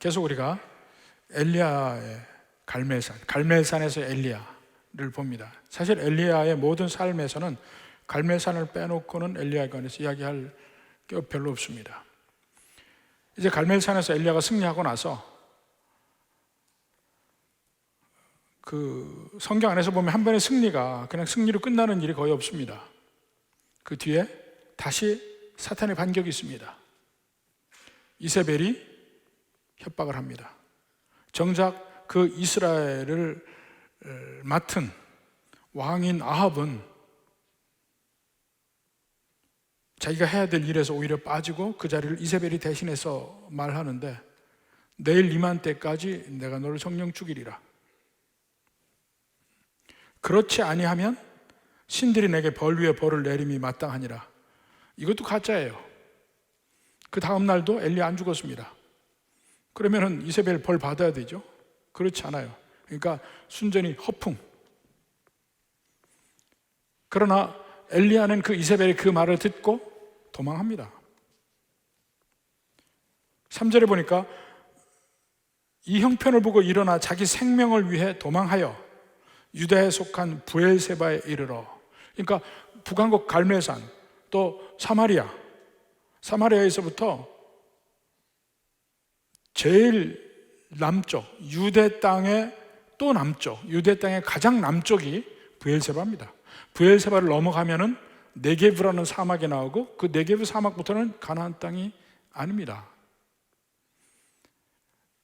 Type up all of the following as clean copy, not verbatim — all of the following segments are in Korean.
계속 우리가 엘리야의 갈멜산에서 엘리야를 봅니다. 사실 엘리야의 모든 삶에서는 갈멜산을 빼놓고는 엘리야에 관해서 이야기할 게 별로 없습니다. 이제 갈멜산에서 엘리야가 승리하고 나서 그 성경 안에서 보면 한 번의 승리가 그냥 승리로 끝나는 일이 거의 없습니다. 그 뒤에 다시 사탄의 반격이 있습니다. 이세벨이 협박을 합니다. 정작 그 이스라엘을 맡은 왕인 아합은 자기가 해야 될 일에서 오히려 빠지고 그 자리를 이세벨이 대신해서 말하는데, 내일 이맘때까지 내가 너를 성령 죽이리라. 그렇지 아니하면 신들이 내게 벌 위에 벌을 내림이 마땅하니라. 이것도 가짜예요. 그 다음 날도 엘리야 안 죽었습니다. 그러면은 이세벨 벌 받아야 되죠? 그렇지 않아요. 그러니까 순전히 허풍. 그러나 엘리야는 그 이세벨의 그 말을 듣고 도망합니다. 3절에 보니까 이 형편을 보고 일어나 자기 생명을 위해 도망하여 유다에 속한 브엘세바에 이르러. 그러니까 북왕국 갈멜산, 또 사마리아에서부터 제일 남쪽, 유대 땅의 또 남쪽, 유대 땅의 가장 남쪽이 브엘세바입니다. 브엘세바를 넘어가면은 네게브라는 사막이 나오고, 그 네게브 사막부터는 가나안 땅이 아닙니다.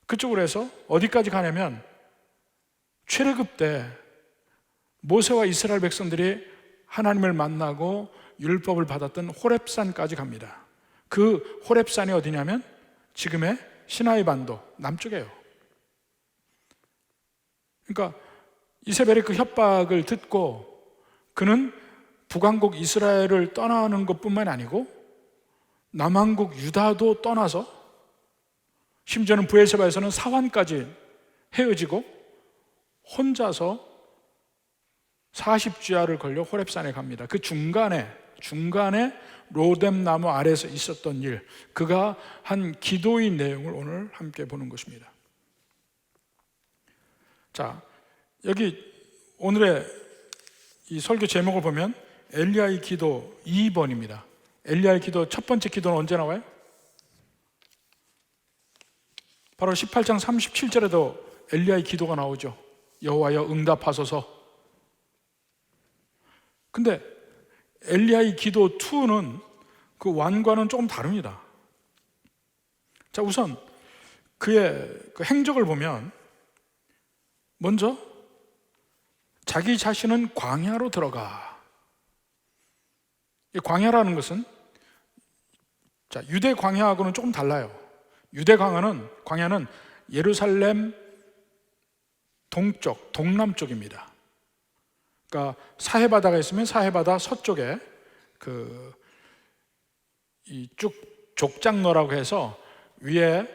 그쪽으로 해서 어디까지 가냐면 출애굽 때 모세와 이스라엘 백성들이 하나님을 만나고 율법을 받았던 호렙산까지 갑니다. 그 호렙산이 어디냐면 지금의 시나이 반도 남쪽이에요. 그러니까 이세벨의 그 협박을 듣고 그는 북왕국 이스라엘을 떠나는 것뿐만 아니고 남왕국 유다도 떠나서, 심지어는 브엘세바에서는 사환까지 헤어지고 혼자서 40주야를 걸려 호렙산에 갑니다. 그 중간에 로뎀나무 아래에서 있었던 일, 그가 한 기도의 내용을 오늘 함께 보는 것입니다. 자, 여기 오늘의 이 설교 제목을 보면 엘리야의 기도 2번입니다. 엘리야의 기도 첫 번째 기도는 언제 나와요? 바로 18장 37절에도 엘리야의 기도가 나오죠. 여호와여 응답하소서. 근데 엘리야의 기도 2는 그 1과는 조금 다릅니다. 자, 우선 그의 그 행적을 보면 먼저 자기 자신은 광야로 들어가. 이 광야라는 것은, 자, 유대 광야하고는 조금 달라요. 유대 광야는 예루살렘 동쪽, 동남쪽입니다. 그러니까 사해바다가 있으면 사해바다 서쪽에 이 쭉 족장로라고 해서 위에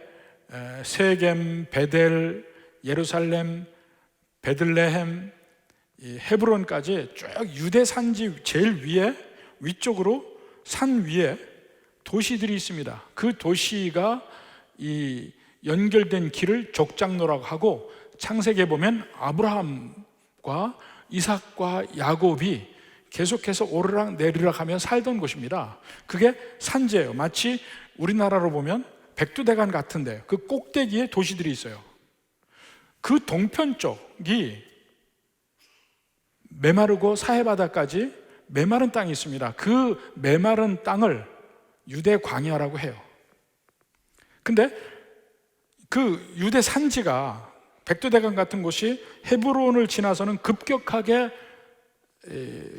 세겜, 베델, 예루살렘, 베들레헴, 이 헤브론까지 쭉 유대 산지 제일 위쪽으로 산 위에 도시들이 있습니다. 그 도시가 이 연결된 길을 족장로라고 하고, 창세기에 보면 아브라함과 이삭과 야곱이 계속해서 오르락 내리락 하며 살던 곳입니다. 그게 산지예요. 마치 우리나라로 보면 백두대간 같은데 그 꼭대기에 도시들이 있어요. 그 동편 쪽이 메마르고 사해바다까지 메마른 땅이 있습니다. 그 메마른 땅을 유대 광야라고 해요. 근데 그 유대 산지가, 백두대간 같은 곳이 헤브론을 지나서는 급격하게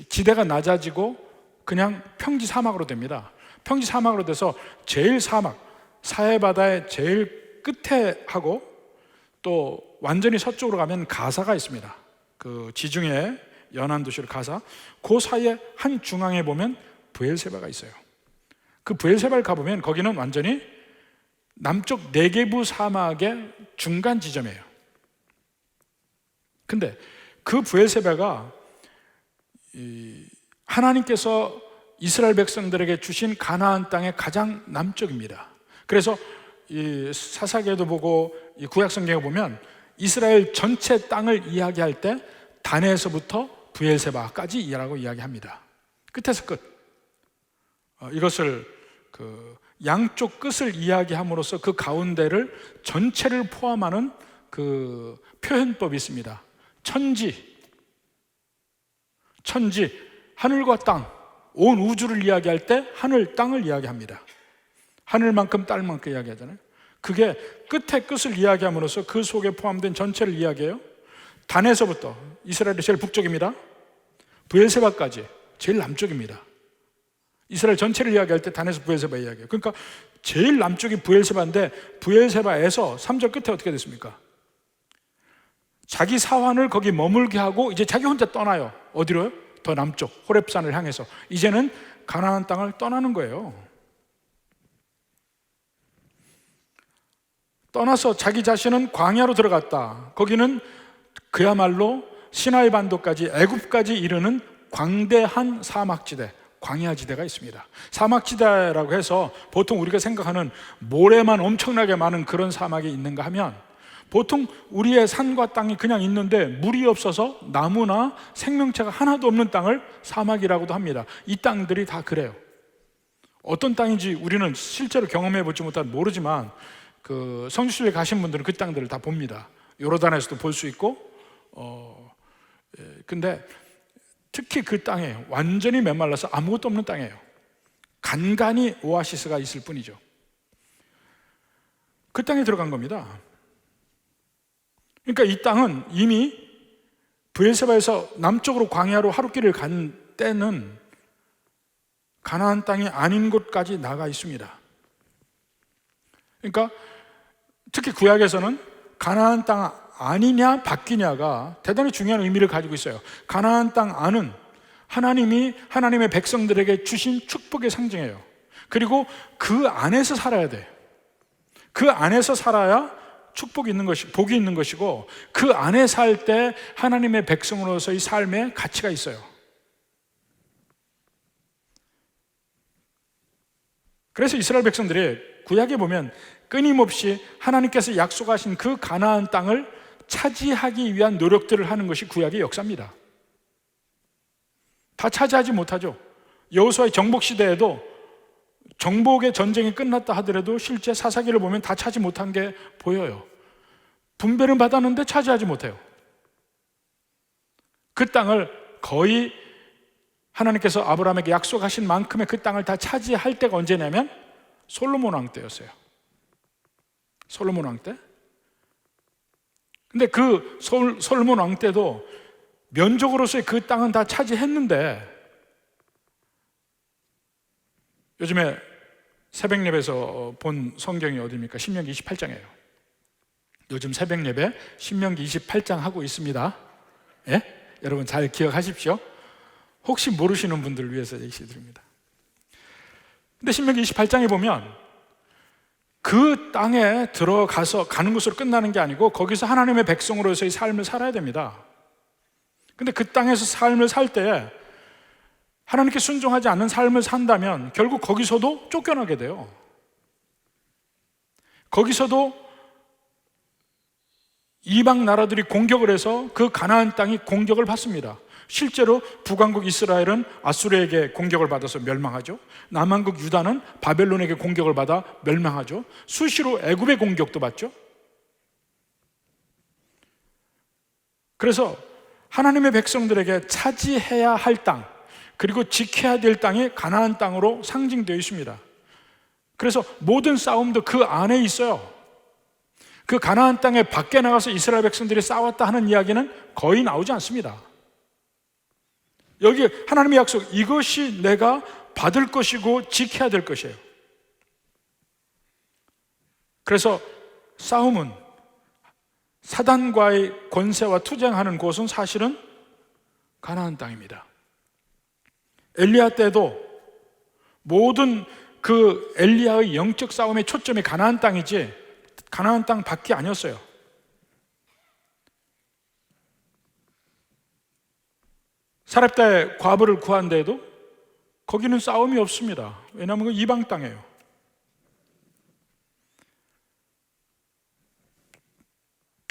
지대가 낮아지고 그냥 평지 사막으로 됩니다. 평지 사막으로 돼서 제일 사해바다의 제일 끝에 하고, 또 완전히 서쪽으로 가면 가사가 있습니다. 그 지중해 연안 도시로 가사, 그 사이에 한 중앙에 보면 브엘세바가 있어요. 그 브엘세바를 가보면 거기는 완전히 남쪽 네게부 사막의 중간 지점이에요. 근데 그 브엘세바가 하나님께서 이스라엘 백성들에게 주신 가나안 땅의 가장 남쪽입니다. 그래서 이 사사기에도 보고 이 구약성경에 보면 이스라엘 전체 땅을 이야기할 때 단에서부터 브엘세바까지 이라고 이야기합니다. 끝에서 끝. 이것을 그 양쪽 끝을 이야기함으로써 그 가운데를 전체를 포함하는 그 표현법이 있습니다. 천지, 하늘과 땅, 온 우주를 이야기할 때 하늘, 땅을 이야기합니다. 하늘만큼 딸만큼 이야기하잖아요. 그게 끝에 끝을 이야기함으로써 그 속에 포함된 전체를 이야기해요. 단에서부터, 이스라엘이 제일 북쪽입니다. 브엘세바까지 제일 남쪽입니다. 이스라엘 전체를 이야기할 때 단에서 브엘세바 이야기해요. 그러니까 제일 남쪽이 브엘세바인데 브엘세바에서 3절 끝에 어떻게 됐습니까? 자기 사환을 거기 머물게 하고 이제 자기 혼자 떠나요. 어디로요? 더 남쪽 호렙산을 향해서 이제는 가나안 땅을 떠나는 거예요. 떠나서 자기 자신은 광야로 들어갔다. 거기는 그야말로 시나이 반도까지 애굽까지 이르는 광대한 사막지대, 광야지대가 있습니다. 사막지대라고 해서 보통 우리가 생각하는 모래만 엄청나게 많은 그런 사막이 있는가 하면 보통 우리의 산과 땅이 그냥 있는데 물이 없어서 나무나 생명체가 하나도 없는 땅을 사막이라고도 합니다. 이 땅들이 다 그래요. 어떤 땅인지 우리는 실제로 경험해 보지 못한 모르지만 그 성지순례 가신 분들은 그 땅들을 다 봅니다. 요르단에서도 볼 수 있고 근데 특히 그 땅에 완전히 메말라서 아무것도 없는 땅이에요. 간간히 오아시스가 있을 뿐이죠. 그 땅에 들어간 겁니다. 그러니까 이 땅은 이미 브엘세바에서 남쪽으로 광야로 하룻길을 간 때는 가나안 땅이 아닌 곳까지 나가 있습니다. 그러니까 특히 구약에서는 가나안 땅 아니냐 바뀌냐가 대단히 중요한 의미를 가지고 있어요. 가나안 땅 안은 하나님이 하나님의 백성들에게 주신 축복의 상징이에요. 그리고 그 안에서 살아야 돼요. 그 안에서 살아야 축복이 있는 것이, 복이 있는 것이고 그 안에 살 때 하나님의 백성으로서의 삶에 가치가 있어요. 그래서 이스라엘 백성들이 구약에 보면 끊임없이 하나님께서 약속하신 그 가나안 땅을 차지하기 위한 노력들을 하는 것이 구약의 역사입니다. 다 차지하지 못하죠. 여호수아의 정복 시대에도 정복의 전쟁이 끝났다 하더라도 실제 사사기를 보면 다 차지 못한 게 보여요. 분배는 받았는데 차지하지 못해요. 그 땅을 거의 하나님께서 아브라함에게 약속하신 만큼의 그 땅을 다 차지할 때가 언제냐면 솔로몬 왕 때였어요. 솔로몬 왕 때. 근데 그 솔로몬 왕 때도 면적으로서의 그 땅은 다 차지했는데 요즘에 새벽 예배에서 본 성경이 어디입니까? 신명기 28장이에요. 요즘 새벽 예배 신명기 28장 하고 있습니다. 예? 여러분 잘 기억하십시오. 혹시 모르시는 분들을 위해서 얘기 드립니다. 근데 신명기 28장에 보면 그 땅에 들어가서 가는 것으로 끝나는 게 아니고 거기서 하나님의 백성으로서의 삶을 살아야 됩니다. 근데 그 땅에서 삶을 살 때 하나님께 순종하지 않는 삶을 산다면 결국 거기서도 쫓겨나게 돼요. 거기서도 이방 나라들이 공격을 해서 그 가나안 땅이 공격을 받습니다. 실제로 북왕국 이스라엘은 아수르에게 공격을 받아서 멸망하죠. 남왕국 유다는 바벨론에게 공격을 받아 멸망하죠. 수시로 애굽의 공격도 받죠. 그래서 하나님의 백성들에게 차지해야 할 땅, 그리고 지켜야 될 땅이 가나안 땅으로 상징되어 있습니다. 그래서 모든 싸움도 그 안에 있어요. 그 가나안 땅에 밖에 나가서 이스라엘 백성들이 싸웠다 하는 이야기는 거의 나오지 않습니다. 여기 하나님의 약속, 이것이 내가 받을 것이고 지켜야 될 것이에요. 그래서 싸움은 사단과의 권세와 투쟁하는 곳은 사실은 가나안 땅입니다. 엘리야 때도 모든 그 엘리야의 영적 싸움의 초점이 가나안 땅이지 가나안 땅 밖이 아니었어요. 사렙다의 과부를 구한 데에도 거기는 싸움이 없습니다. 왜냐하면 그 이방 땅이에요.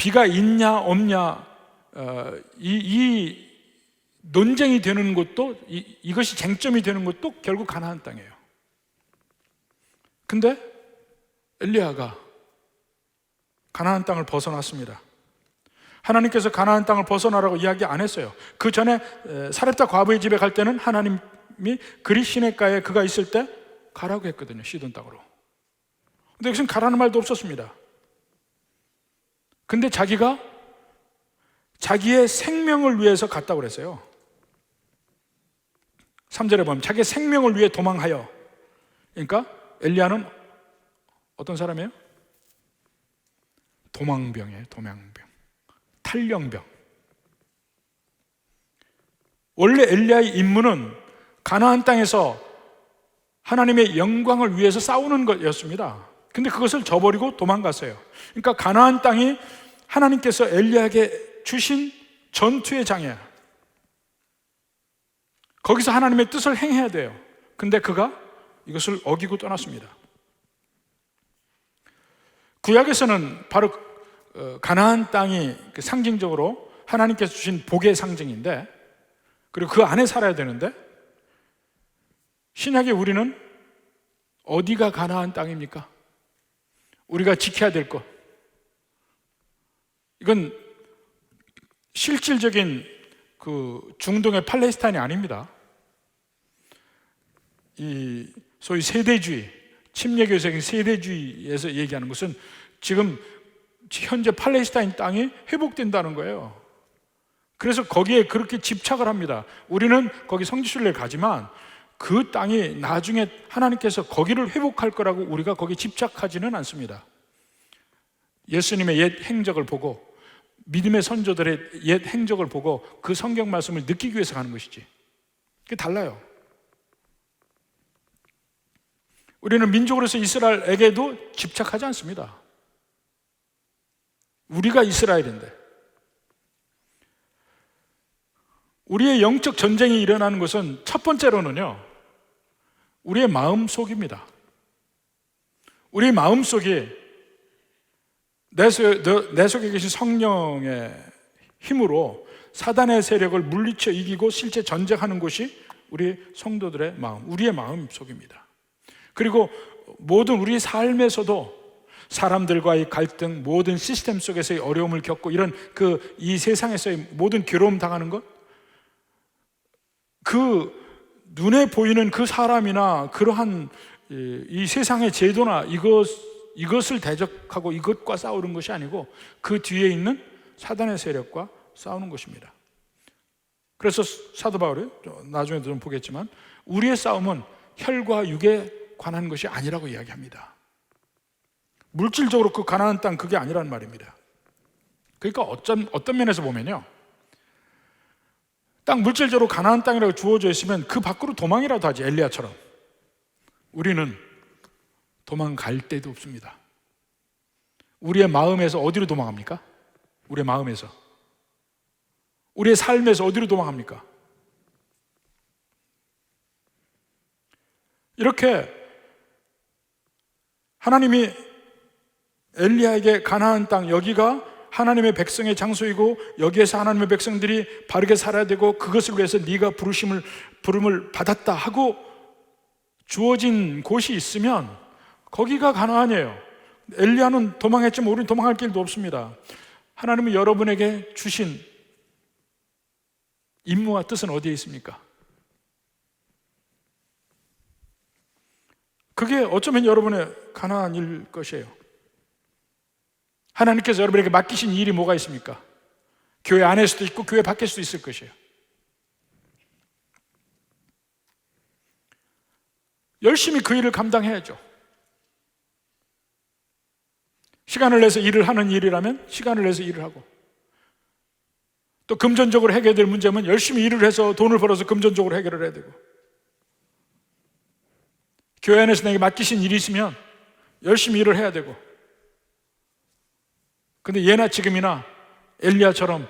비가 있냐 없냐 이 논쟁이 되는 것도 이것이 쟁점이 되는 것도 결국 가나안 땅이에요. 근데 엘리야가 가나안 땅을 벗어났습니다. 하나님께서 가나안 땅을 벗어나라고 이야기 안 했어요. 그 전에 사렙다 과부의 집에 갈 때는 하나님이 그리 시냇가에 그가 있을 때 가라고 했거든요. 시돈 땅으로. 근데 여기서는 가라는 말도 없었습니다. 근데 자기가 자기의 생명을 위해서 갔다고 그랬어요. 3절에 보면 자기의 생명을 위해 도망하여. 그러니까 엘리야는 어떤 사람이에요? 도망병이에요. 도망병, 탈영병. 원래 엘리야의 임무는 가나안 땅에서 하나님의 영광을 위해서 싸우는 것이었습니다. 근데 그것을 저버리고 도망갔어요. 그러니까 가나안 땅이 하나님께서 엘리야에게 주신 전투의 장이야. 거기서 하나님의 뜻을 행해야 돼요. 근데 그가 이것을 어기고 떠났습니다. 구약에서는 바로 가나안 땅이 상징적으로 하나님께서 주신 복의 상징인데, 그리고 그 안에 살아야 되는데, 신약의 우리는 어디가 가나안 땅입니까? 우리가 지켜야 될 것, 이건 실질적인 그 중동의 팔레스타인이 아닙니다. 이 소위 세대주의, 침례교적인 세대주의에서 얘기하는 것은 지금 현재 팔레스타인 땅이 회복된다는 거예요. 그래서 거기에 그렇게 집착을 합니다. 우리는 거기 성지순례를 가지만 그 땅이 나중에 하나님께서 거기를 회복할 거라고 우리가 거기 집착하지는 않습니다. 예수님의 옛 행적을 보고, 믿음의 선조들의 옛 행적을 보고 그 성경 말씀을 느끼기 위해서 가는 것이지, 그게 달라요. 우리는 민족으로서 이스라엘에게도 집착하지 않습니다. 우리가 이스라엘인데, 우리의 영적 전쟁이 일어나는 것은 첫 번째로는요, 우리의 마음속입니다. 우리의 마음속이 내 속에 계신 성령의 힘으로 사단의 세력을 물리쳐 이기고 실제 전쟁하는 것이 우리 성도들의 마음, 우리의 마음속입니다. 그리고 모든 우리 삶에서도 사람들과의 갈등, 모든 시스템 속에서의 어려움을 겪고 이런 이 세상에서의 모든 괴로움 당하는 것, 그 눈에 보이는 그 사람이나 그러한 이 세상의 제도나 이것을 대적하고 이것과 싸우는 것이 아니고 그 뒤에 있는 사단의 세력과 싸우는 것입니다. 그래서 사도 바울이 나중에도 좀 보겠지만 우리의 싸움은 혈과 육에 관한 것이 아니라고 이야기합니다. 물질적으로 그 가나안 땅 그게 아니라는 말입니다. 그러니까 어떤 면에서 보면요, 땅 물질적으로 가나안 땅이라고 주어져 있으면 그 밖으로 도망이라도 하지, 엘리야처럼. 우리는 도망갈 데도 없습니다. 우리의 마음에서 어디로 도망합니까? 우리의 마음에서, 우리의 삶에서 어디로 도망합니까? 이렇게 하나님이 엘리야에게 가나안 땅, 여기가 하나님의 백성의 장소이고 여기에서 하나님의 백성들이 바르게 살아야 되고 그것을 위해서 네가 부름을 받았다 하고 주어진 곳이 있으면 거기가 가나안이에요. 엘리야는 도망했지만 우리는 도망할 길도 없습니다. 하나님은 여러분에게 주신 임무와 뜻은 어디에 있습니까? 그게 어쩌면 여러분의 가나안일 것이에요. 하나님께서 여러분에게 맡기신 일이 뭐가 있습니까? 교회 안에서도 있고 교회 밖에서도 있을 것이에요. 열심히 그 일을 감당해야죠. 시간을 내서 일을 하는 일이라면 시간을 내서 일을 하고, 또 금전적으로 해결될 문제면 열심히 일을 해서 돈을 벌어서 금전적으로 해결을 해야 되고, 교회 안에서 내게 맡기신 일이 있으면 열심히 일을 해야 되고. 근데 예나 지금이나 엘리야처럼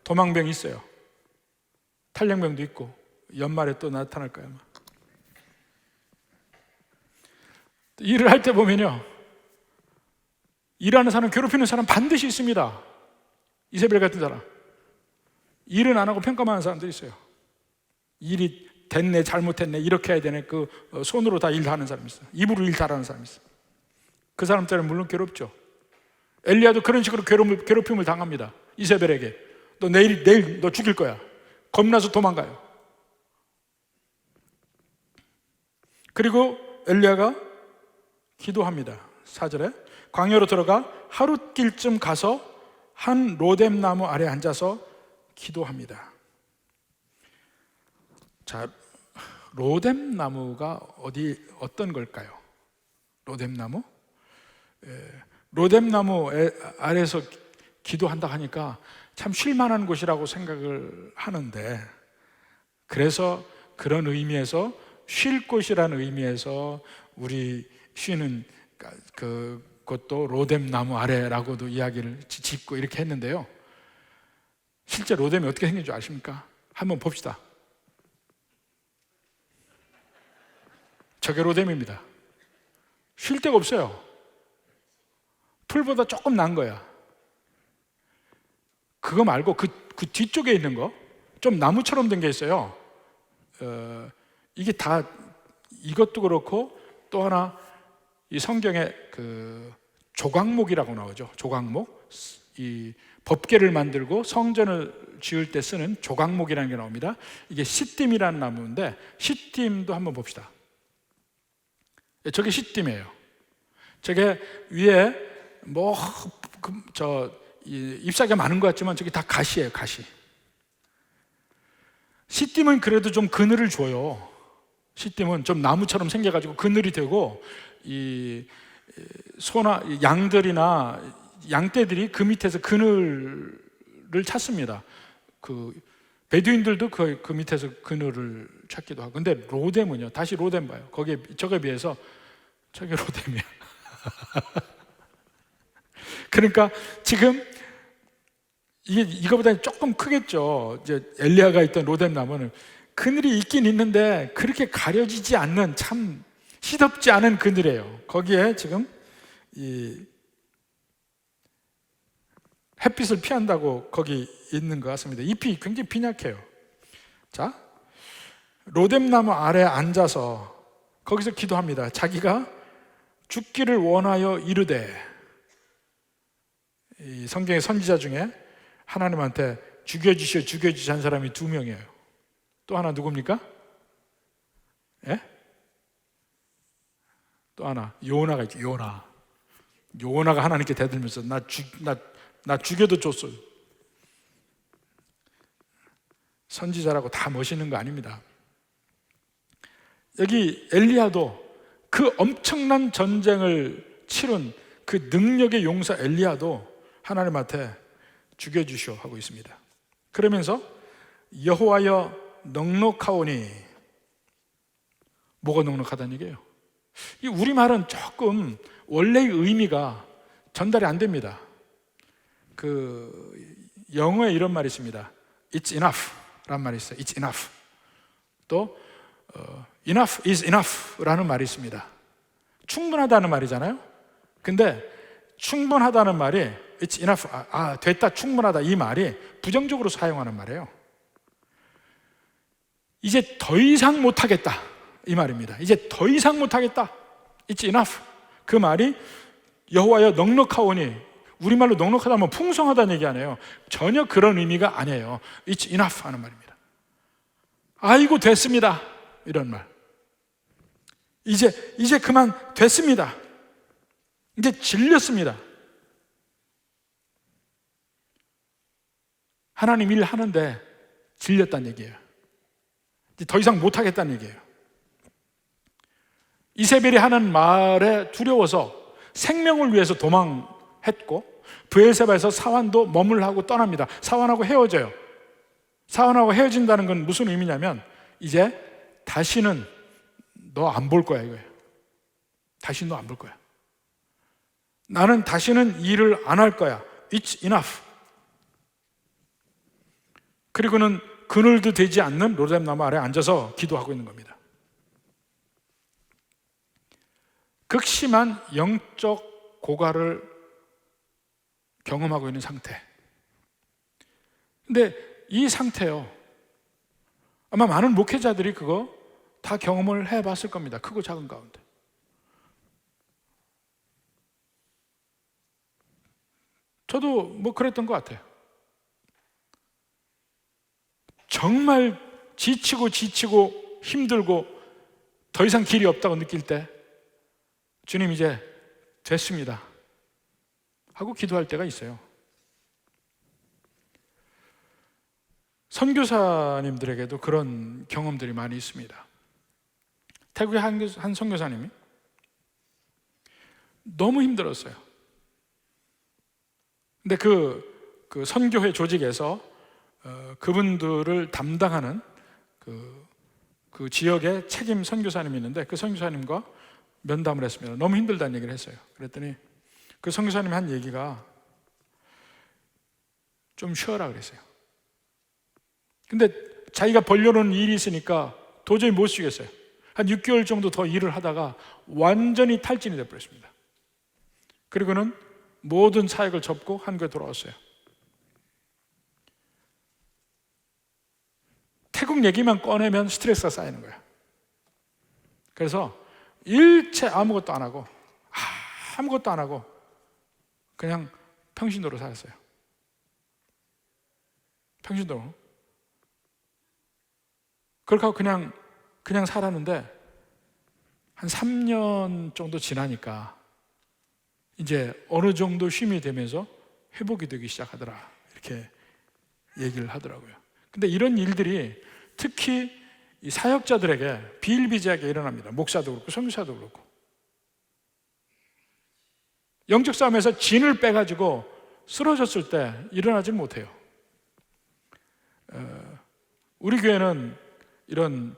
도망병이 있어요. 탈영병도 있고 연말에 또 나타날 거예요. 아마. 일을 할 때 보면요, 일하는 사람, 괴롭히는 사람 반드시 있습니다. 이세벨 같은 사람. 일은 안 하고 평가만 하는 사람들이 있어요. 일이 됐네, 잘못했네, 이렇게 해야 되네. 그 손으로 다 일하는 사람이 있어요. 입으로 일 잘하는 사람이 있어요. 그 사람 때문에 물론 괴롭죠. 엘리야도 그런 식으로 괴롭힘을 당합니다. 이세벨에게. 너 내일 너 죽일 거야. 겁나서 도망가요. 그리고 엘리야가 기도합니다. 4절에 광야로 들어가 하룻길쯤 가서 한 로뎀 나무 아래 앉아서 기도합니다. 자, 로뎀 나무가 어떤 걸까요? 로뎀 나무? 로뎀 나무 아래에서 기도한다 하니까 참 쉴만한 곳이라고 생각을 하는데, 그래서 그런 의미에서 쉴 곳이라는 의미에서 우리 쉬는 그것도 로뎀 나무 아래라고도 이야기를 짓고 이렇게 했는데요. 실제 로뎀이 어떻게 생긴 줄 아십니까? 한번 봅시다. 저게 로뎀입니다. 쉴 데가 없어요. 풀보다 조금 난 거야. 그거 말고 그 뒤쪽에 있는 거, 좀 나무처럼 된 게 있어요. 이게 다, 이것도 그렇고 또 하나 이 성경에 그 조각목이라고 나오죠. 조각목. 이 법궤를 만들고 성전을 지을 때 쓰는 조각목이라는 게 나옵니다. 이게 시딤이라는 나무인데, 시딤도 한번 봅시다. 저게 시딤이에요. 저게 위에 잎사귀가 많은 것 같지만 저게 다 가시예요, 가시. 시딤은 그래도 좀 그늘을 줘요. 시딤은 좀 나무처럼 생겨가지고 그늘이 되고, 이 양들이나 양떼들이 그 밑에서 그늘을 찾습니다. 그 베두인들도 그 밑에서 그늘을 찾기도 하고. 근데 로뎀은요, 다시 로뎀 봐요. 저거에 비해서 저게 로뎀이야. 그러니까 지금 이거보다 조금 크겠죠. 이제 엘리야가 있던 로뎀 나무는 그늘이 있긴 있는데 그렇게 가려지지 않는, 참 시덥지 않은 그늘이에요. 거기에 지금 이 햇빛을 피한다고 거기 있는 것 같습니다. 잎이 굉장히 빈약해요. 자, 로뎀 나무 아래 앉아서 거기서 기도합니다. 자기가 죽기를 원하여 이르되, 이 성경의 선지자 중에 하나님한테 죽여주시오 한 사람이 2명이에요. 또 하나 누굽니까? 예? 또 하나 요나가 있죠. 요나가 하나님께 대들면서 나 죽여도 줬어요. 선지자라고 다 멋있는 거 아닙니다. 여기 엘리야도 그 엄청난 전쟁을 치른 그 능력의 용사 엘리야도 하나님한테 죽여주시오 하고 있습니다. 그러면서 여호와여 넉넉하오니, 뭐가 넉넉하다는 얘기예요? 이 우리말은 조금 원래의 의미가 전달이 안 됩니다. 그 영어에 이런 말이 있습니다. It's enough 라는 말이 있어요. It's enough. 또 enough is enough 라는 말이 있습니다. 충분하다는 말이잖아요. 근데 충분하다는 말이 It's enough, 됐다, 충분하다, 이 말이 부정적으로 사용하는 말이에요. 이제 더 이상 못하겠다, 이 말입니다. 이제 더 이상 못하겠다, It's enough. 그 말이 여호와여 넉넉하오니, 우리말로 넉넉하다면 풍성하다는 얘기 아니에요. 전혀 그런 의미가 아니에요. It's enough 하는 말입니다. 아이고 됐습니다, 이런 말. 이제 그만 됐습니다. 이제 질렸습니다. 하나님 일 하는데 질렸다는 얘기예요. 이제 더 이상 못하겠다는 얘기예요. 이세벨이 하는 말에 두려워서 생명을 위해서 도망했고, 브엘세바에서 사환도 머물하고 떠납니다. 사환하고 헤어져요. 사환하고 헤어진다는 건 무슨 의미냐면, 이제 다시는 너 안 볼 거야, 이거예요. 다시는 너 안 볼 거야. 나는 다시는 일을 안 할 거야. It's enough. 그리고는 그늘도 되지 않는 로뎀 나무 아래 앉아서 기도하고 있는 겁니다. 극심한 영적 고갈을 경험하고 있는 상태. 근데 이 상태요. 아마 많은 목회자들이 그거 다 경험을 해봤을 겁니다. 크고 작은 가운데. 저도 뭐 그랬던 것 같아요. 정말 지치고 힘들고 더 이상 길이 없다고 느낄 때 주님 이제 됐습니다 하고 기도할 때가 있어요. 선교사님들에게도 그런 경험들이 많이 있습니다. 태국의 한 선교사님이 너무 힘들었어요. 근데 그 선교회 조직에서 그분들을 담당하는 그 지역의 책임 선교사님이 있는데 그 선교사님과 면담을 했습니다. 너무 힘들다는 얘기를 했어요. 그랬더니 그 선교사님이 한 얘기가 좀 쉬어라 그랬어요. 근데 자기가 벌려놓은 일이 있으니까 도저히 못 쉬겠어요. 한 6개월 정도 더 일을 하다가 완전히 탈진이 되어버렸습니다. 그리고는 모든 사역을 접고 한국에 돌아왔어요. 태국 얘기만 꺼내면 스트레스가 쌓이는 거야. 그래서 일체 아무것도 안 하고 그냥 평신도로 살았어요. 평신도로. 그렇게 하고 그냥 살았는데 한 3년 정도 지나니까 이제 어느 정도 쉼이 되면서 회복이 되기 시작하더라 이렇게 얘기를 하더라고요. 근데 이런 일들이 특히 이 사역자들에게 비일비재하게 일어납니다. 목사도 그렇고 선교사도 그렇고. 영적 싸움에서 진을 빼가지고 쓰러졌을 때 일어나지 못해요. 우리 교회는 이런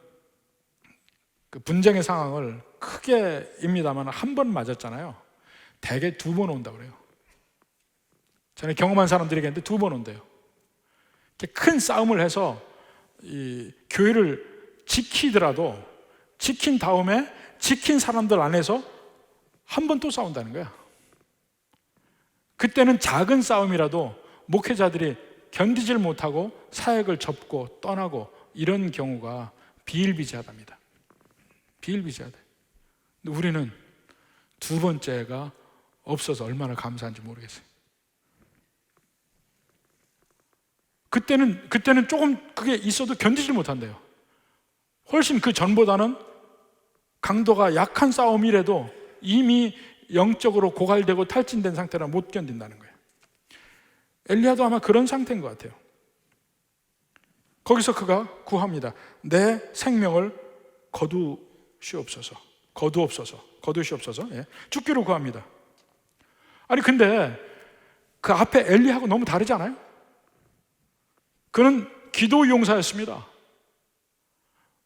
그 분쟁의 상황을 크게 입니다만 한 번 맞았잖아요. 대개 2번 온다고 그래요. 전에 경험한 사람들이 있는데 2번 온대요. 큰 싸움을 해서 이 교회를 지키더라도 지킨 다음에 지킨 사람들 안에서 한 번 또 싸운다는 거야. 그때는 작은 싸움이라도 목회자들이 견디질 못하고 사역을 접고 떠나고 이런 경우가 비일비재하답니다. 비일비재하다. 근데 우리는 2번째가 없어서 얼마나 감사한지 모르겠어요. 그때는 조금 그게 있어도 견디질 못한대요. 훨씬 그 전보다는 강도가 약한 싸움이라도 이미 영적으로 고갈되고 탈진된 상태라 못 견딘다는 거예요. 엘리야도 아마 그런 상태인 것 같아요. 거기서 그가 구합니다. 내 생명을 거두시옵소서. 예. 죽기로 구합니다. 아니 근데 그 앞에 엘리야하고 너무 다르지 않아요? 그는 기도 용사였습니다.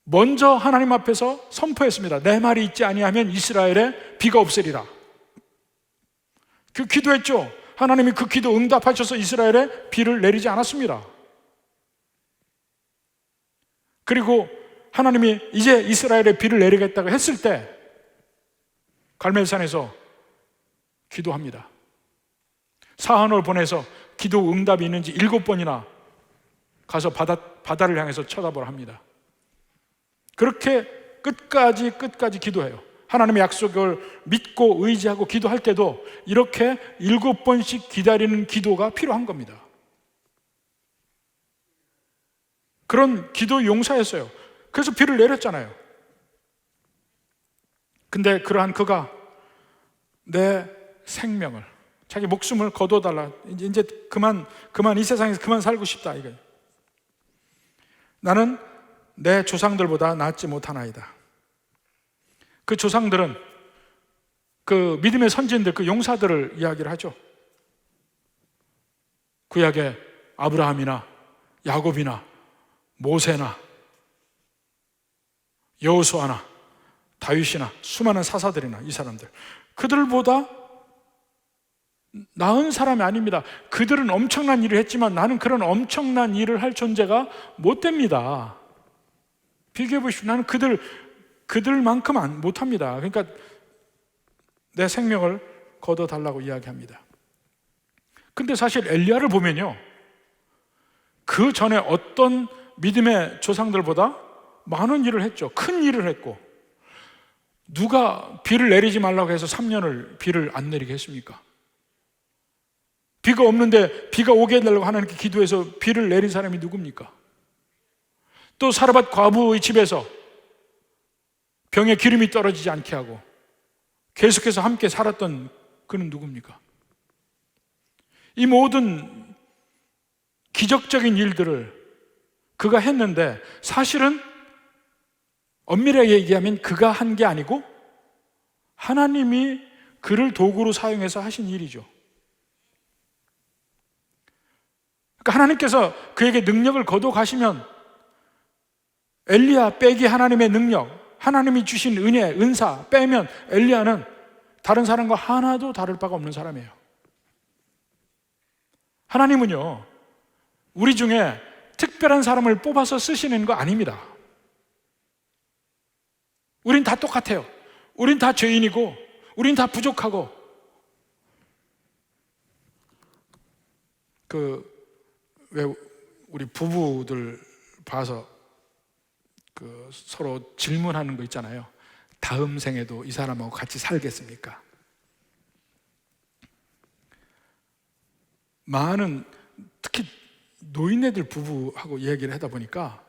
먼저 하나님 앞에서 선포했습니다. 내 말이 있지 아니하면 이스라엘에 비가 없으리라. 그 기도했죠. 하나님이 그 기도 응답하셔서 이스라엘에 비를 내리지 않았습니다. 그리고 하나님이 이제 이스라엘에 비를 내리겠다고 했을 때 갈멜산에서 기도합니다. 사한을 보내서 기도 응답이 있는지 7번이나 가서 바다를 향해서 쳐다보라 합니다. 그렇게 끝까지 기도해요. 하나님의 약속을 믿고 의지하고 기도할 때도 이렇게 7번씩 기다리는 기도가 필요한 겁니다. 그런 기도 용사였어요. 그래서 비를 내렸잖아요. 근데 그러한 그가 내 생명을, 자기 목숨을 거둬달라. 이제 그만 이 세상에서 그만 살고 싶다 이거예요. 나는 내 조상들보다 낫지 못하나이다. 그 조상들은 그 믿음의 선진들, 그 용사들을 이야기를 하죠. 구약의 아브라함이나 야곱이나 모세나 여호수아나 다윗이나 수많은 사사들이나 이 사람들, 그들보다 나은 사람이 아닙니다. 그들은 엄청난 일을 했지만 나는 그런 엄청난 일을 할 존재가 못 됩니다. 비교해 보십시오. 나는 그들만큼 못합니다. 그러니까 내 생명을 거둬달라고 이야기합니다. 근데 사실 엘리야를 보면요, 그 그 전에 어떤 믿음의 조상들보다 많은 일을 했죠. 큰 일을 했고, 누가 비를 내리지 말라고 해서 3년을 비를 안 내리게 했습니까? 비가 없는데 비가 오게 해달라고 하나님께 기도해서 비를 내린 사람이 누굽니까? 또 사르밧 과부의 집에서 병에 기름이 떨어지지 않게 하고 계속해서 함께 살았던 그는 누굽니까? 이 모든 기적적인 일들을 그가 했는데, 사실은 엄밀하게 얘기하면 그가 한 게 아니고 하나님이 그를 도구로 사용해서 하신 일이죠. 그러니까 하나님께서 그에게 능력을 거둬 가시면 엘리야 빼기 하나님의 능력, 하나님이 주신 은혜, 은사 빼면 엘리야는 다른 사람과 하나도 다를 바가 없는 사람이에요. 하나님은요, 우리 중에 특별한 사람을 뽑아서 쓰시는 거 아닙니다. 우린 다 똑같아요. 우린 다 죄인이고, 우린 다 부족하고. 왜 우리 부부들 봐서 서로 질문하는 거 있잖아요. 다음 생에도 이 사람하고 같이 살겠습니까? 많은, 특히 노인네들 부부하고 얘기를 하다 보니까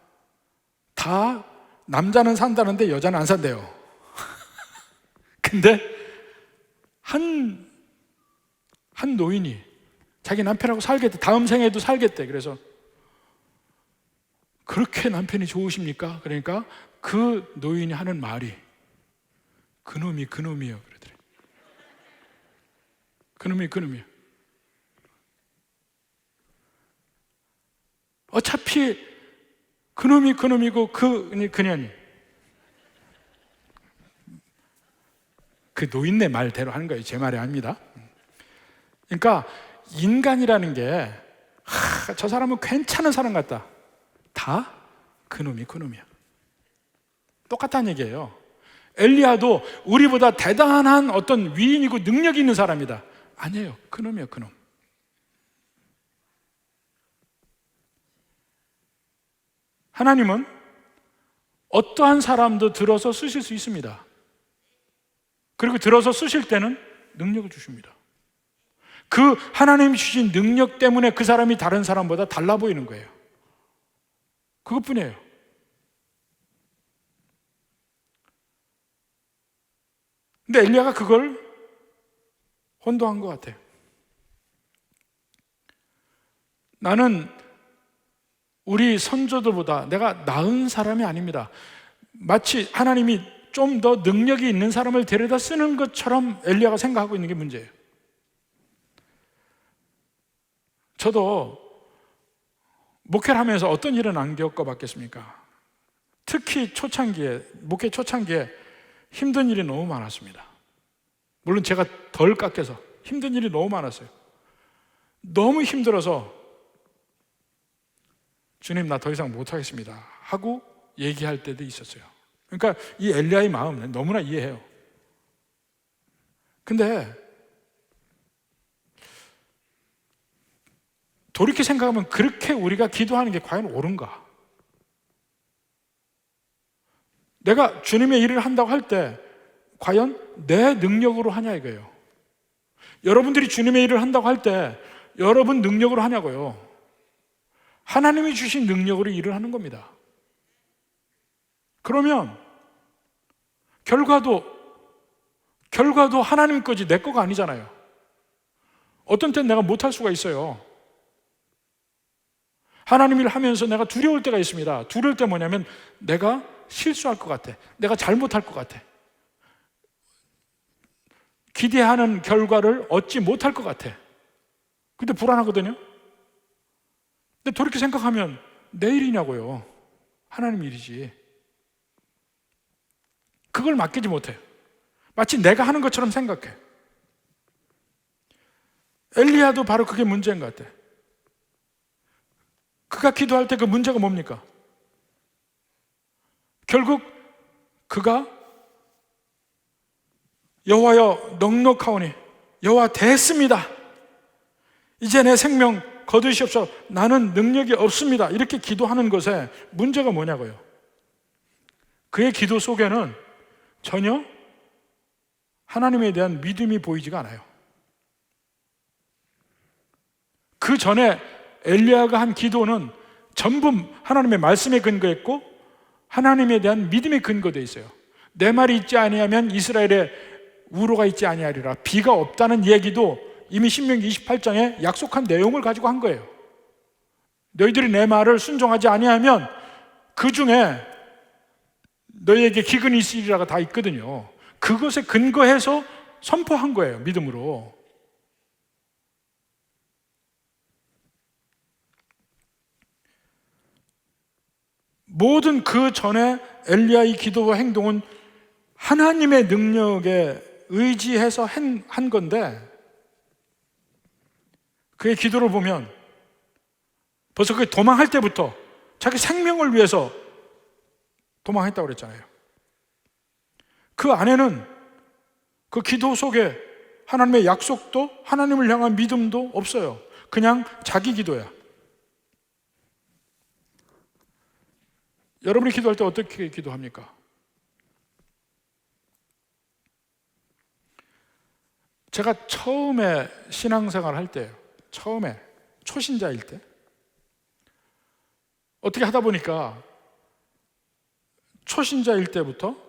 다 남자는 산다는데 여자는 안 산대요. 근데 한 노인이 자기 남편하고 살겠대, 다음 생에도 살겠대. 그래서 그렇게 남편이 좋으십니까? 그러니까 그 노인이 하는 말이 그놈이요 그러더래. 그놈이요. 어차피 그놈이고 그년이 그 노인네 말대로 하는 거예요. 제 말이 아닙니다. 그러니까 인간이라는 게 저 사람은 괜찮은 사람 같다. 다 그놈이야. 똑같다는 얘기예요. 엘리야도 우리보다 대단한 어떤 위인이고 능력이 있는 사람이다. 아니에요. 그놈이에요. 그놈. 하나님은 어떠한 사람도 들어서 쓰실 수 있습니다. 그리고 들어서 쓰실 때는 능력을 주십니다. 그 하나님이 주신 능력 때문에 그 사람이 다른 사람보다 달라 보이는 거예요. 그것뿐이에요. 근데 엘리야가 그걸 혼동한 것 같아요. 나는 우리 선조들보다 내가 나은 사람이 아닙니다. 마치 하나님이 좀 더 능력이 있는 사람을 데려다 쓰는 것처럼 엘리야가 생각하고 있는 게 문제예요. 저도 목회를 하면서 어떤 일은 안 겪어봤겠습니까? 특히 목회 초창기에 힘든 일이 너무 많았습니다. 물론 제가 덜 깎여서 힘든 일이 너무 많았어요. 너무 힘들어서 주님, 나 더 이상 못하겠습니다 하고 얘기할 때도 있었어요. 그러니까 이 엘리야의 마음 너무나 이해해요. 근데 돌이켜 생각하면 그렇게 우리가 기도하는 게 과연 옳은가? 내가 주님의 일을 한다고 할 때 과연 내 능력으로 하냐 이거예요. 여러분들이 주님의 일을 한다고 할 때 여러분 능력으로 하냐고요. 하나님이 주신 능력으로 일을 하는 겁니다. 그러면 결과도 하나님 거지 내 거가 아니잖아요. 어떤 때는 내가 못할 수가 있어요. 하나님 일을 하면서 내가 두려울 때가 있습니다. 두려울 때 뭐냐면 내가 실수할 것 같아. 내가 잘못할 것 같아. 기대하는 결과를 얻지 못할 것 같아. 근데 불안하거든요. 근데 돌이켜 생각하면 내 일이냐고요. 하나님 일이지. 그걸 맡기지 못해요. 마치 내가 하는 것처럼 생각해. 엘리야도 바로 그게 문제인 것 같아. 그가 기도할 때 그 문제가 뭡니까? 결국 그가 여호와여 넉넉하오니 여호와 됐습니다. 이제 내 생명 거두시옵소서. 나는 능력이 없습니다. 이렇게 기도하는 것에 문제가 뭐냐고요. 그의 기도 속에는 전혀 하나님에 대한 믿음이 보이지가 않아요. 그 전에 엘리야가 한 기도는 전부 하나님의 말씀에 근거했고 하나님에 대한 믿음에 근거되어 있어요. 내 말이 있지 아니하면 이스라엘에 우로가 있지 아니하리라. 비가 없다는 얘기도 이미 신명기 28장에 약속한 내용을 가지고 한 거예요. 너희들이 내 말을 순종하지 아니하면 그 중에 너희에게 기근이 있으리라가 다 있거든요. 그것에 근거해서 선포한 거예요. 믿음으로. 모든 그 전에 엘리야의 기도와 행동은 하나님의 능력에 의지해서 한 건데, 그의 기도를 보면 벌써 그 도망할 때부터 자기 생명을 위해서 도망했다고 그랬잖아요. 그 안에는, 그 기도 속에 하나님의 약속도 하나님을 향한 믿음도 없어요. 그냥 자기 기도야. 여러분이 기도할 때 어떻게 기도합니까? 제가 처음에 신앙생활 할 때요, 처음에 초신자일 때 어떻게 하다 보니까 초신자일 때부터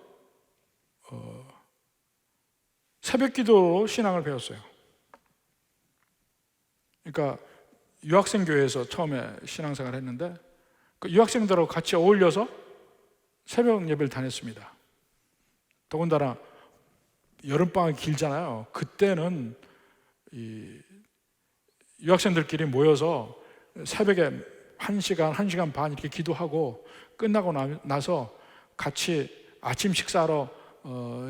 새벽 기도로 신앙을 배웠어요. 그러니까 유학생 교회에서 처음에 신앙생활 했는데 그 유학생들하고 같이 어울려서 새벽 예배를 다녔습니다. 더군다나 여름방학이 길잖아요. 그때는 이 유학생들끼리 모여서 새벽에 1시간, 1시간 반 이렇게 기도하고 끝나고 나서 같이 아침 식사하러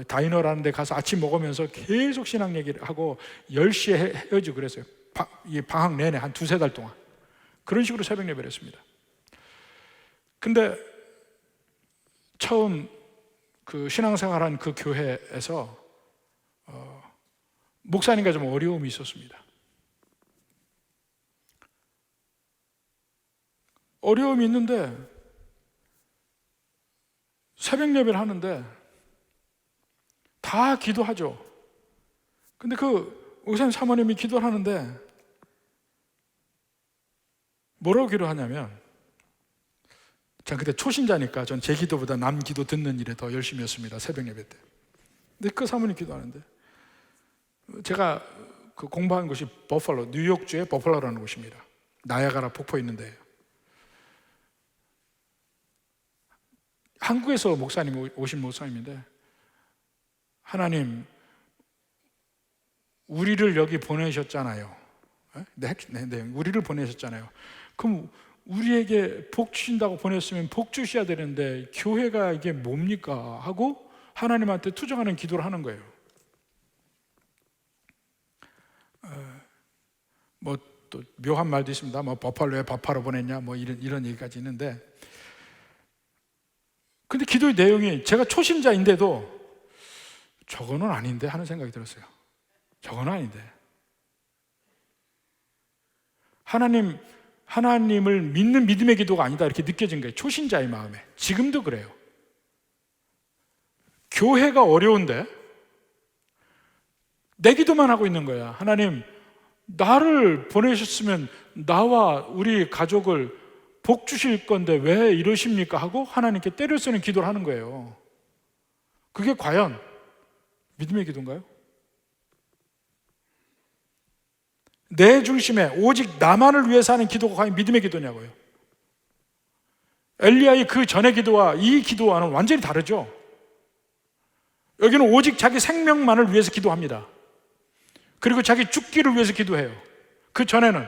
다이너라는 데 가서 아침 먹으면서 계속 신앙 얘기를 하고 10시에 헤어지고 그랬어요. 이 방학 내내 한 2-3달 동안 그런 식으로 새벽 예배를 했습니다. 근데 처음 그 신앙생활한 그 교회에서 목사님과 좀 어려움이 있었습니다. 어려움이 있는데 새벽 예배를 하는데 다 기도하죠. 근데 그 목사님 사모님이 기도를 하는데 뭐라고 기도하냐면, 자, 그때 초신자니까 전 제 기도보다 남 기도 듣는 일에 더 열심히 했습니다. 새벽 예배 때. 근데 그 사모님 기도하는데, 제가 그 공부한 곳이 버팔로, 뉴욕주의 버팔로라는 곳입니다. 나야가라 폭포 있는데, 한국에서 목사님 오신 목사님인데, 하나님 우리를 여기 보내셨잖아요. 네, 우리를 보내셨잖아요. 그럼 우리에게 복 주신다고 보냈으면 복 주셔야 되는데 교회가 이게 뭡니까? 하고 하나님한테 투정하는 기도를 하는 거예요. 뭐 또 묘한 말도 있습니다. 뭐 버팔로에 밥하러 보냈냐, 뭐 이런 얘기까지 있는데, 근데 기도의 내용이 제가 초신자인데도 저거는 아닌데 하는 생각이 들었어요. 저거는 아닌데. 하나님을 믿는 믿음의 기도가 아니다 이렇게 느껴진 거예요. 초신자의 마음에. 지금도 그래요. 교회가 어려운데 내 기도만 하고 있는 거야. 하나님, 나를 보내셨으면 나와 우리 가족을 복 주실 건데 왜 이러십니까? 하고 하나님께 때를 쓰는 기도를 하는 거예요. 그게 과연 믿음의 기도인가요? 내 중심에 오직 나만을 위해서 하는 기도가 과연 믿음의 기도냐고요. 엘리야의 그 전의 기도와 이 기도와는 완전히 다르죠. 여기는 오직 자기 생명만을 위해서 기도합니다. 그리고 자기 죽기를 위해서 기도해요. 그 전에는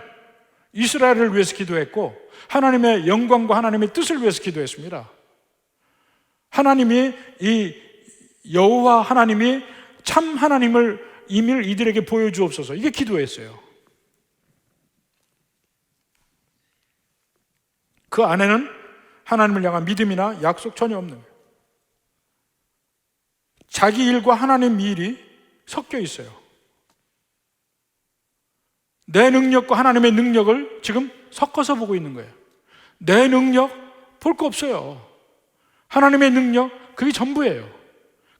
이스라엘을 위해서 기도했고 하나님의 영광과 하나님의 뜻을 위해서 기도했습니다. 하나님이 이 여호와 하나님이 참 하나님을 임을 이들에게 보여주옵소서, 이게 기도였어요. 그 안에는 하나님을 향한 믿음이나 약속 전혀 없는 거예요. 자기 일과 하나님 일이 섞여 있어요. 내 능력과 하나님의 능력을 지금 섞어서 보고 있는 거예요. 내 능력 볼 거 없어요. 하나님의 능력 그게 전부예요.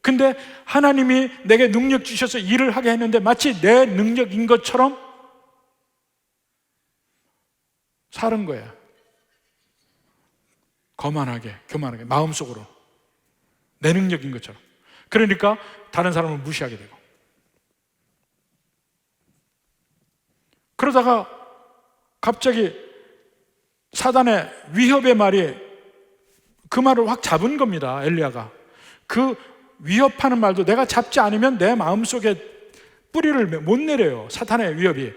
근데 하나님이 내게 능력 주셔서 일을 하게 했는데 마치 내 능력인 것처럼 사는 거예요. 거만하게, 교만하게, 마음속으로 내 능력인 것처럼. 그러니까 다른 사람을 무시하게 되고, 그러다가 갑자기 사단의 위협의 말이 그 말을 확 잡은 겁니다. 엘리야가 그 위협하는 말도 내가 잡지 않으면 내 마음속에 뿌리를 못 내려요, 사탄의 위협이.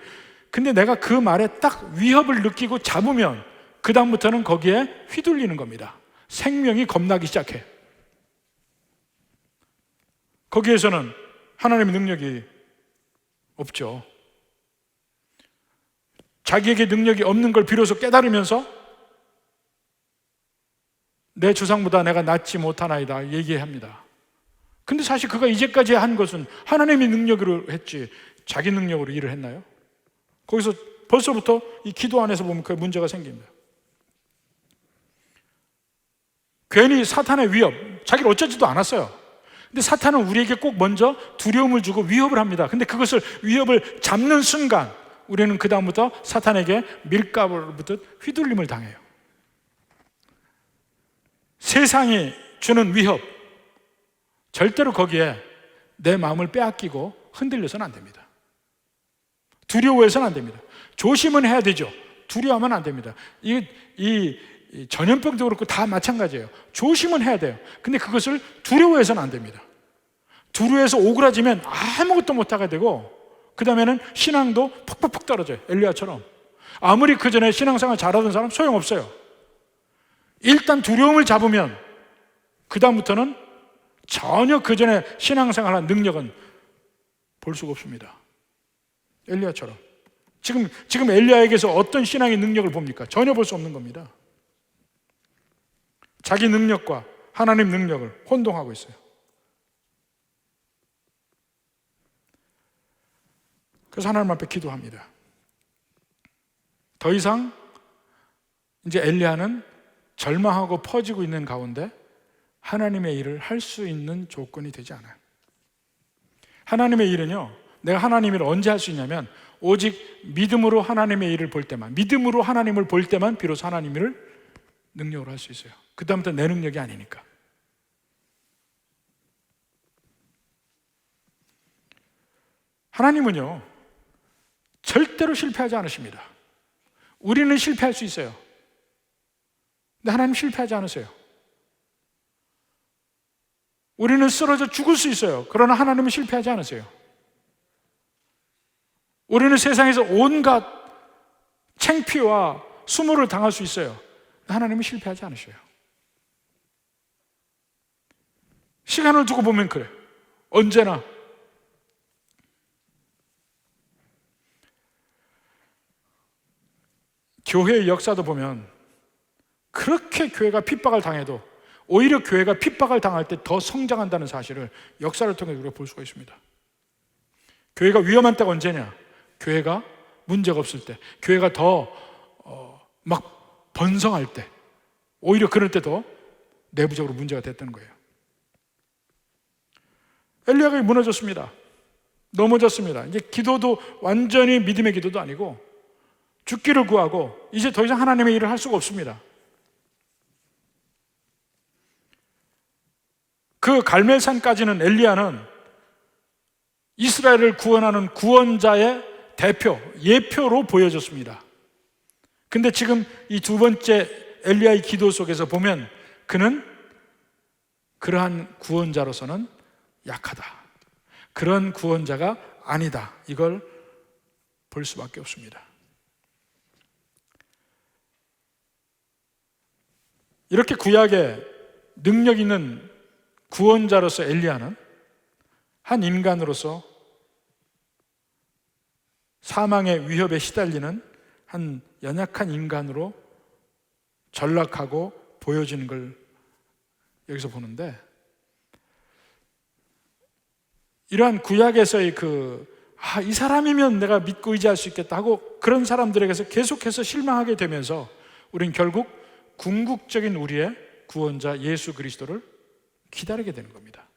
근데 내가 그 말에 딱 위협을 느끼고 잡으면 그 다음부터는 거기에 휘둘리는 겁니다. 생명이 겁나기 시작해. 거기에서는 하나님의 능력이 없죠. 자기에게 능력이 없는 걸 비로소 깨달으면서 내 조상보다 내가 낫지 못하나이다 얘기합니다. 근데 사실 그가 이제까지 한 것은 하나님의 능력으로 했지 자기 능력으로 일을 했나요? 거기서 벌써부터 이 기도 안에서 보면 그 문제가 생깁니다. 괜히 사탄의 위협, 자기를 어쩌지도 않았어요. 근데 사탄은 우리에게 꼭 먼저 두려움을 주고 위협을 합니다. 근데 그것을 위협을 잡는 순간 우리는 그 다음부터 사탄에게 밀가루부터 휘둘림을 당해요. 세상이 주는 위협, 절대로 거기에 내 마음을 빼앗기고 흔들려서는 안 됩니다. 두려워해서는 안 됩니다. 조심은 해야 되죠. 두려워하면 안 됩니다. 이 전염병도 그렇고 다 마찬가지예요. 조심은 해야 돼요. 근데 그것을 두려워해서는 안 됩니다. 두려워해서 오그라지면 아무것도 못하게 되고, 그 다음에는 신앙도 푹푹푹 떨어져요. 엘리야처럼. 아무리 그 전에 신앙생활 잘하던 사람 소용없어요. 일단 두려움을 잡으면 그 다음부터는 전혀 그 전에 신앙생활한 능력은 볼 수가 없습니다. 엘리야처럼. 지금 엘리야에게서 어떤 신앙의 능력을 봅니까? 전혀 볼 수 없는 겁니다. 자기 능력과 하나님 능력을 혼동하고 있어요. 그래서 하나님 앞에 기도합니다. 더 이상 이제 엘리야는 절망하고 퍼지고 있는 가운데 하나님의 일을 할 수 있는 조건이 되지 않아요. 하나님의 일은요, 내가 하나님의 일을 언제 할 수 있냐면 오직 믿음으로 하나님의 일을 볼 때만, 믿음으로 하나님을 볼 때만 비로소 하나님의 일을 능력으로 할 수 있어요. 그 다음부터 내 능력이 아니니까. 하나님은요 절대로 실패하지 않으십니다. 우리는 실패할 수 있어요. 근데 하나님 실패하지 않으세요. 우리는 쓰러져 죽을 수 있어요. 그러나 하나님은 실패하지 않으세요. 우리는 세상에서 온갖 창피와 수모를 당할 수 있어요. 하나님은 실패하지 않으셔요. 시간을 두고 보면 그래요. 언제나. 교회의 역사도 보면 그렇게 교회가 핍박을 당해도 오히려 교회가 핍박을 당할 때 더 성장한다는 사실을 역사를 통해 우리가 볼 수가 있습니다. 교회가 위험한 때가 언제냐? 교회가 문제가 없을 때, 교회가 더 막 번성할 때, 오히려 그럴 때 더 내부적으로 문제가 됐다는 거예요. 엘리야가 무너졌습니다. 넘어졌습니다. 이제 기도도 완전히 믿음의 기도도 아니고 죽기를 구하고 이제 더 이상 하나님의 일을 할 수가 없습니다. 그 갈멜산까지는 엘리야는 이스라엘을 구원하는 구원자의 대표, 예표로 보여졌습니다. 근데 지금 이 두 번째 엘리야의 기도 속에서 보면 그는 그러한 구원자로서는 약하다. 그런 구원자가 아니다. 이걸 볼 수밖에 없습니다. 이렇게 구약에 능력 있는 구원자로서 엘리야는 한 인간으로서 사망의 위협에 시달리는 한 연약한 인간으로 전락하고 보여지는 걸 여기서 보는데, 이러한 구약에서의 그 이 사람이면 내가 믿고 의지할 수 있겠다 하고 그런 사람들에게서 계속해서 실망하게 되면서 우린 결국 궁극적인 우리의 구원자 예수 그리스도를 기다리게 되는 겁니다.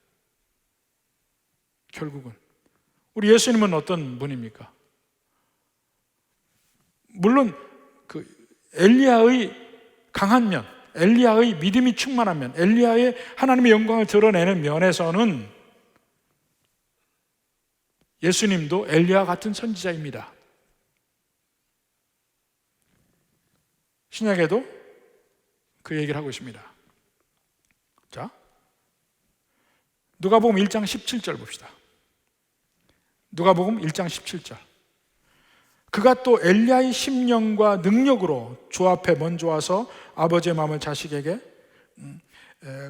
결국은 우리 예수님은 어떤 분입니까? 물론 그 엘리야의 강한 면, 엘리야의 믿음이 충만한 면, 엘리야의 하나님의 영광을 드러내는 면에서는 예수님도 엘리야 같은 선지자입니다. 신약에도 그 얘기를 하고 있습니다. 자, 누가복음 1장 17절 봅시다. 누가복음 1장 17절. 그가 또 엘리야의 심령과 능력으로 주 앞에 먼저 와서 아버지의 마음을 자식에게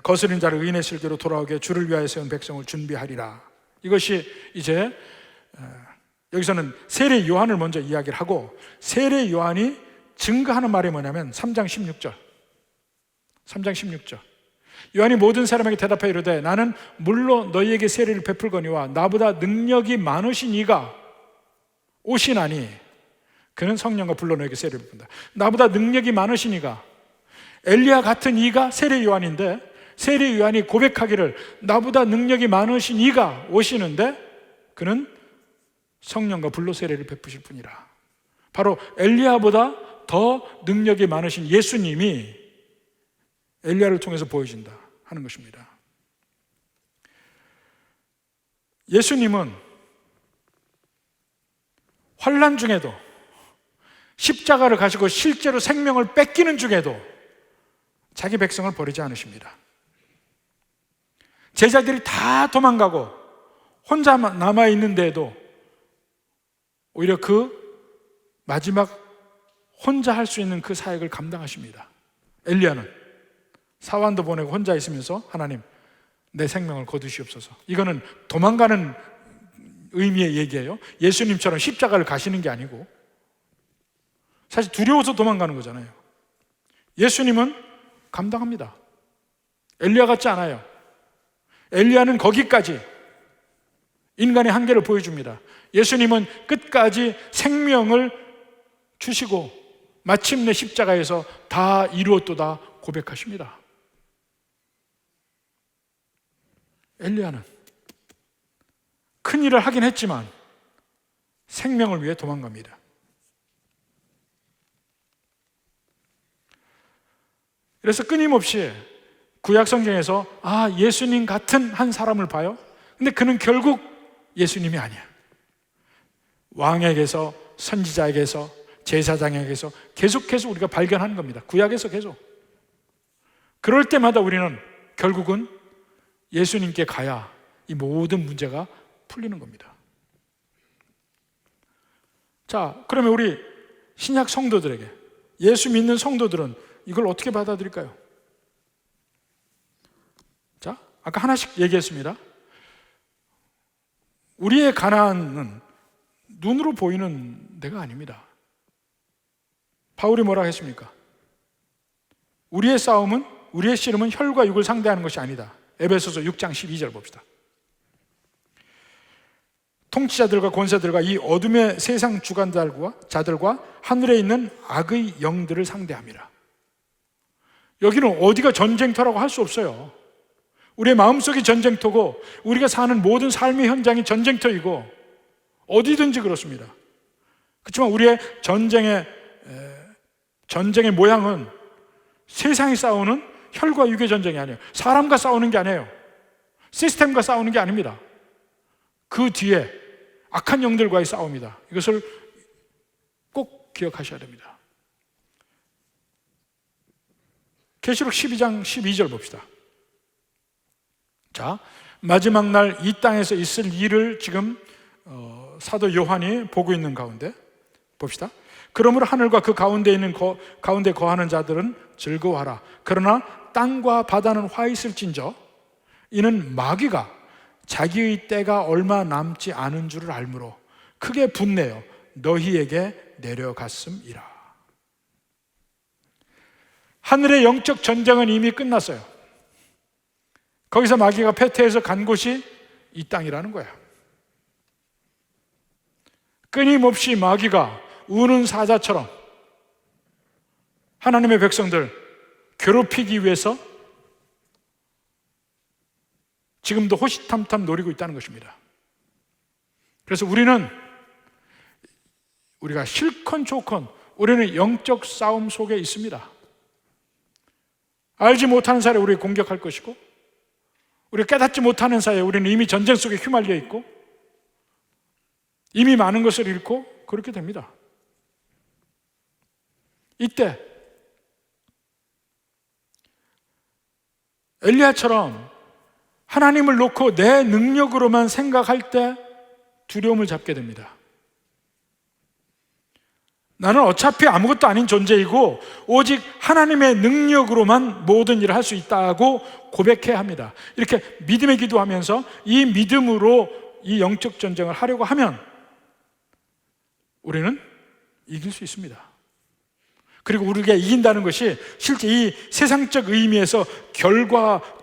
거스린 자를 의인의 실계로 돌아오게 주를 위하여 세운 백성을 준비하리라. 이것이 이제 여기서는 세례 요한을 먼저 이야기를 하고, 세례 요한이 증거하는 말이 뭐냐면 3장 16절. 3장 16절. 요한이 모든 사람에게 대답하여 이르되 나는 물로 너희에게 세례를 베풀거니와 나보다 능력이 많으신 이가 오시나니 그는 성령과 불로 너에게 세례를 베푼다. 나보다 능력이 많으신 이가, 엘리야 같은 이가 세례 요한인데, 세례 요한이 고백하기를 나보다 능력이 많으신 이가 오시는데 그는 성령과 불로 세례를 베푸실 뿐이라. 바로 엘리야보다 더 능력이 많으신 예수님이 엘리야를 통해서 보여진다 하는 것입니다. 예수님은 환난 중에도, 십자가를 가지고 실제로 생명을 뺏기는 중에도 자기 백성을 버리지 않으십니다. 제자들이 다 도망가고 혼자 남아있는데도 오히려 그 마지막 혼자 할 수 있는 그 사역을 감당하십니다. 엘리야는 사환도 보내고 혼자 있으면서 하나님 내 생명을 거두시옵소서. 이거는 도망가는 의미의 얘기예요. 예수님처럼 십자가를 가시는 게 아니고 사실 두려워서 도망가는 거잖아요. 예수님은 감당합니다. 엘리야 같지 않아요. 엘리야는 거기까지 인간의 한계를 보여줍니다. 예수님은 끝까지 생명을 주시고 마침내 십자가에서 다 이루었도다 고백하십니다. 엘리야는 큰 일을 하긴 했지만 생명을 위해 도망갑니다. 그래서 끊임없이 구약 성경에서 예수님 같은 한 사람을 봐요. 근데 그는 결국 예수님이 아니야. 왕에게서, 선지자에게서, 제사장에게서 계속해서 우리가 발견하는 겁니다. 구약에서 계속. 그럴 때마다 우리는 결국은 예수님께 가야 이 모든 문제가 풀리는 겁니다. 자, 그러면 우리 신약 성도들에게, 예수 믿는 성도들은 이걸 어떻게 받아들일까요? 자, 아까 하나씩 얘기했습니다. 우리의 가난은 눈으로 보이는 데가 아닙니다. 바울이 뭐라고 했습니까? 우리의 싸움은, 우리의 씨름은 혈과 육을 상대하는 것이 아니다. 에베소서 6장 12절 봅시다. 통치자들과 권세들과 이 어둠의 세상 주관자들과 하늘에 있는 악의 영들을 상대합니다. 여기는 어디가 전쟁터라고 할 수 없어요. 우리의 마음속이 전쟁터고 우리가 사는 모든 삶의 현장이 전쟁터이고 어디든지 그렇습니다. 그렇지만 우리의 전쟁의 모양은 세상이 싸우는 혈과 육의 전쟁이 아니에요. 사람과 싸우는 게 아니에요. 시스템과 싸우는 게 아닙니다. 그 뒤에 악한 영들과의 싸움이다. 이것을 꼭 기억하셔야 됩니다. 계시록 12장 12절 봅시다. 자, 마지막 날 이 땅에서 있을 일을 지금 사도 요한이 보고 있는 가운데 봅시다. 그러므로 하늘과 그 가운데 있는 가운데 거하는 자들은 즐거워하라. 그러나 땅과 바다는 화 있을진저 이는 마귀가 자기의 때가 얼마 남지 않은 줄을 알므로 크게 분내어 너희에게 내려갔음이라. 하늘의 영적 전쟁은 이미 끝났어요. 거기서 마귀가 패퇴해서 간 곳이 이 땅이라는 거야. 끊임없이 마귀가 우는 사자처럼 하나님의 백성들 괴롭히기 위해서 지금도 호시탐탐 노리고 있다는 것입니다. 그래서 우리가 싫건 좋건 우리는 영적 싸움 속에 있습니다. 알지 못하는 사이에 우리를 공격할 것이고, 우리가 깨닫지 못하는 사이에 우리는 이미 전쟁 속에 휘말려 있고, 이미 많은 것을 잃고 그렇게 됩니다. 이때 엘리야처럼 하나님을 놓고 내 능력으로만 생각할 때 두려움을 잡게 됩니다. 나는 어차피 아무것도 아닌 존재이고 오직 하나님의 능력으로만 모든 일을 할 수 있다고 고백해야 합니다. 이렇게 믿음의 기도하면서 이 믿음으로 이 영적 전쟁을 하려고 하면 우리는 이길 수 있습니다. 그리고 우리가 이긴다는 것이 실제 이 세상적 의미에서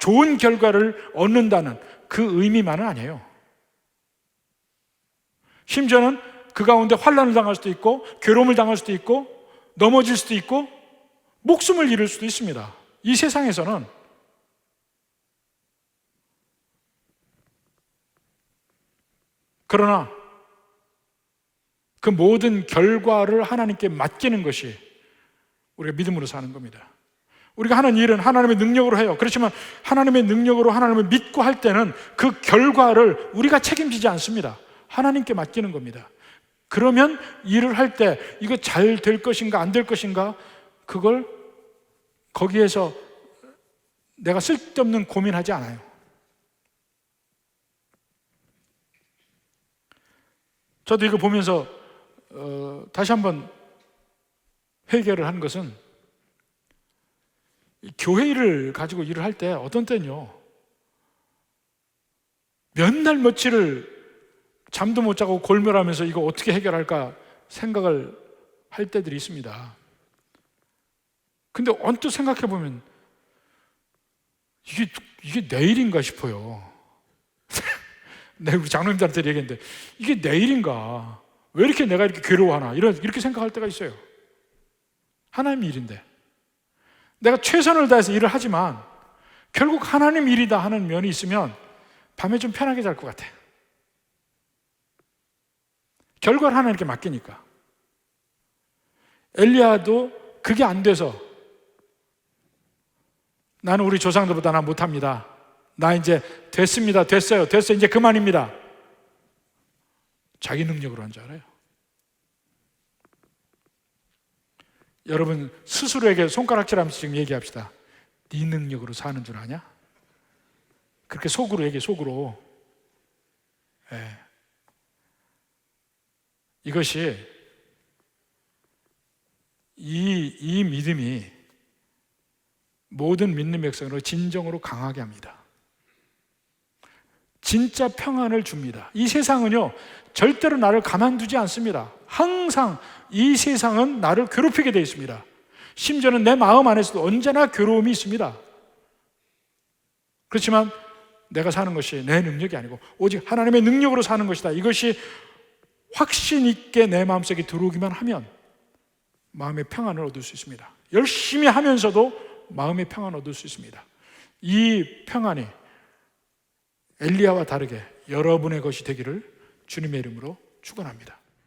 좋은 결과를 얻는다는 그 의미만은 아니에요. 심지어는 그 가운데 환난을 당할 수도 있고, 괴로움을 당할 수도 있고, 넘어질 수도 있고, 목숨을 잃을 수도 있습니다. 이 세상에서는. 그러나 그 모든 결과를 하나님께 맡기는 것이 우리가 믿음으로 사는 겁니다. 우리가 하는 일은 하나님의 능력으로 해요. 그렇지만 하나님의 능력으로 하나님을 믿고 할 때는 그 결과를 우리가 책임지지 않습니다. 하나님께 맡기는 겁니다. 그러면 일을 할 때 이거 잘 될 것인가 안 될 것인가, 그걸 거기에서 내가 쓸데없는 고민하지 않아요. 저도 이거 보면서 다시 한번 회개를 한 것은, 교회 일을 가지고 일을 할 때 어떤 때는요, 몇 날 며칠을 잠도 못 자고 골몰하면서 이거 어떻게 해결할까 생각을 할 때들이 있습니다. 근데 언뜻 생각해 보면 이게 내 일인가 싶어요. 내가 우리 장로님들한테 얘기했는데, 이게 내 일인가? 왜 이렇게 내가 이렇게 괴로워하나? 이렇게 생각할 때가 있어요. 하나님 일인데. 내가 최선을 다해서 일을 하지만 결국 하나님 일이다 하는 면이 있으면 밤에 좀 편하게 잘 것 같아. 결과를 하나님께 맡기니까. 엘리야도 그게 안 돼서 나는 우리 조상들보다 나 못합니다. 나 이제 됐습니다. 됐어요. 이제 그만입니다. 자기 능력으로 한 줄 알아요. 여러분 스스로에게 손가락질하면서 지금 얘기합시다. 네 능력으로 사는 줄 아냐? 그렇게 속으로 얘기해, 속으로. 네. 이것이 이 믿음이 모든 믿는 백성으로 진정으로 강하게 합니다. 진짜 평안을 줍니다. 이 세상은요, 절대로 나를 가만두지 않습니다. 항상 이 세상은 나를 괴롭히게 되어 있습니다. 심지어는 내 마음 안에서도 언제나 괴로움이 있습니다. 그렇지만 내가 사는 것이 내 능력이 아니고 오직 하나님의 능력으로 사는 것이다. 이것이 확신 있게 내 마음속에 들어오기만 하면 마음의 평안을 얻을 수 있습니다. 열심히 하면서도 마음의 평안을 얻을 수 있습니다. 이 평안이 엘리야와 다르게 여러분의 것이 되기를 주님의 이름으로 축원합니다.